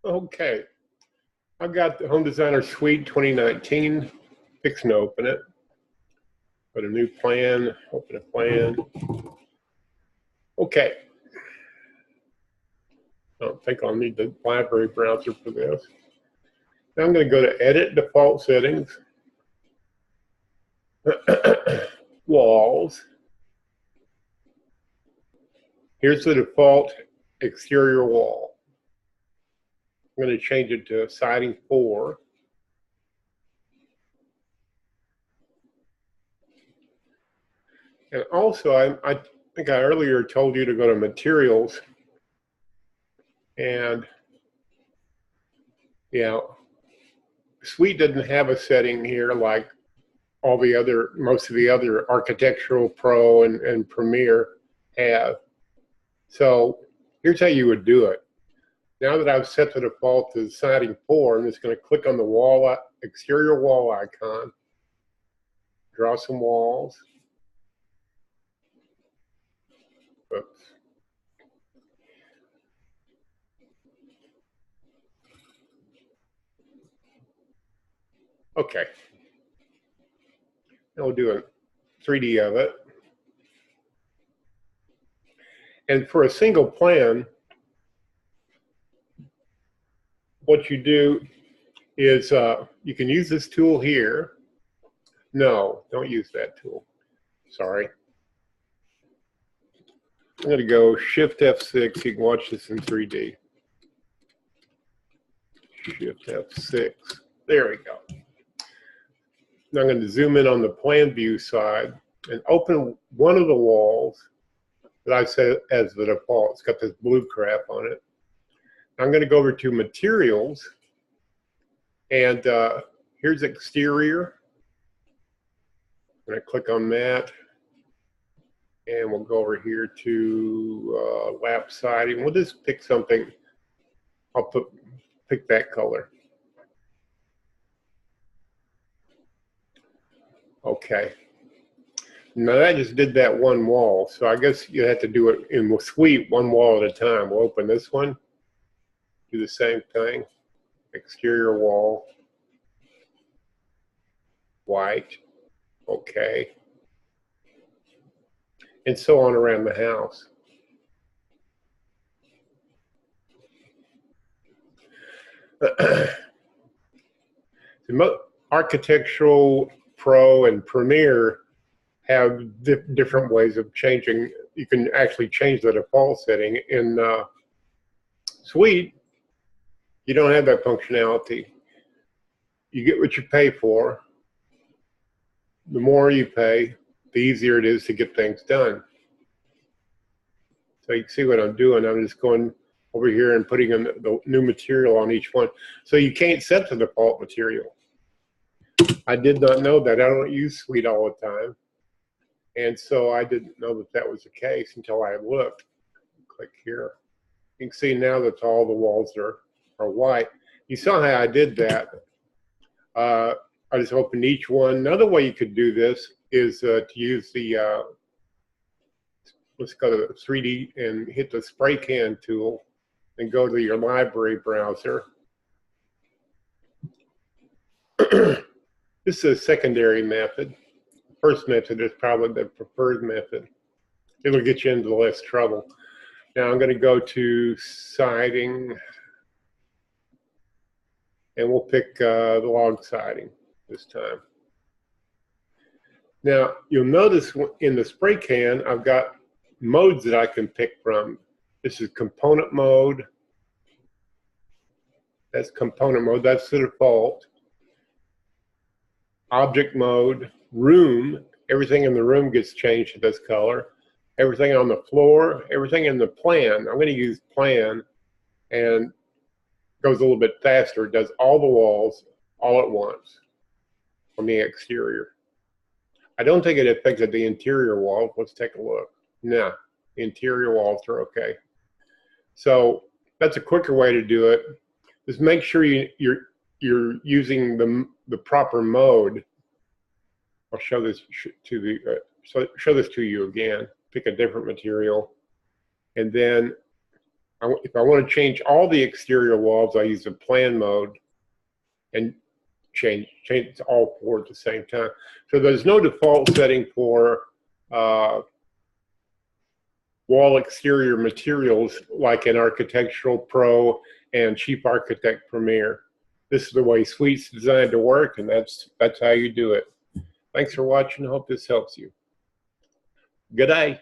Okay, I've got the Home Designer Suite 2019. Fixing to open it. Put a new plan, open a plan. Okay. I don't think I'll need the library browser for this. Now I'm going to go to Edit Default Settings, Walls. Here's the default exterior wall. I'm going to change it to siding 4. And also, I think I earlier told you to go to Materials. And yeah, Suite doesn't have a setting here like most of the other Architectural Pro and Premiere have. So here's how you would do it. Now that I've set the default to siding 4, I'm just going to click on the exterior wall icon, draw some walls. Oops. Okay. Now we'll do a 3D of it. And for a single plan, what you do is you can use this tool here. No, don't use that tool. Sorry. I'm going to go Shift F6. You can watch this in 3D. Shift F6. There we go. Now I'm going to zoom in on the plan view side and open one of the walls that I set as the default. It's got this blue crap on it. I'm going to go over to Materials, and here's Exterior. I'm going to click on that, and we'll go over here to Lap Siding. We'll just pick something. I'll pick that color. Okay. Now that just did that one wall, so I guess you have to do it in the Suite one wall at a time. We'll open this one, do the same thing, exterior wall, white, okay, and so on around the house. The Architectural Pro and Premiere have different ways of changing. You can actually change the default setting. In Suite, you don't have that functionality. You get what you pay for. The more you pay, the easier it is to get things done. So you can see what I'm doing. I'm just going over here and putting in the new material on each one. So you can't set the default material. I did not know that. I don't use Suite all the time. And so I didn't know that that was the case until I looked. Click here. You can see now that all the walls are white. You saw how I did that. I just opened each one. Another way you could do this is to use the, let's go to 3D and hit the spray can tool and go to your library browser. This is a secondary method. First method is probably the preferred method. It'll get you into less trouble. Now I'm going to go to siding, and we'll pick the log siding this time. Now you'll notice in the spray can I've got modes that I can pick from. This is component mode. That's component mode. That's the default. Object mode, room, everything in the room gets changed to this color. Everything on the floor, everything in the plan. I'm going to use plan, and goes a little bit faster. It does all the walls all at once on the exterior. I don't think it affected the interior wall. Let's take a look. No, the interior walls are okay. So that's a quicker way to do it. Just make sure you're using the proper mode. I'll show this to show this to you again. Pick a different material, and then If I want to change all the exterior walls, I use the plan mode and change all four at the same time. So there's no default setting for wall exterior materials like in Architectural Pro and Chief Architect Premier. This is the way Suite's designed to work, and that's how you do it. Thanks for watching. Hope this helps you. Good day.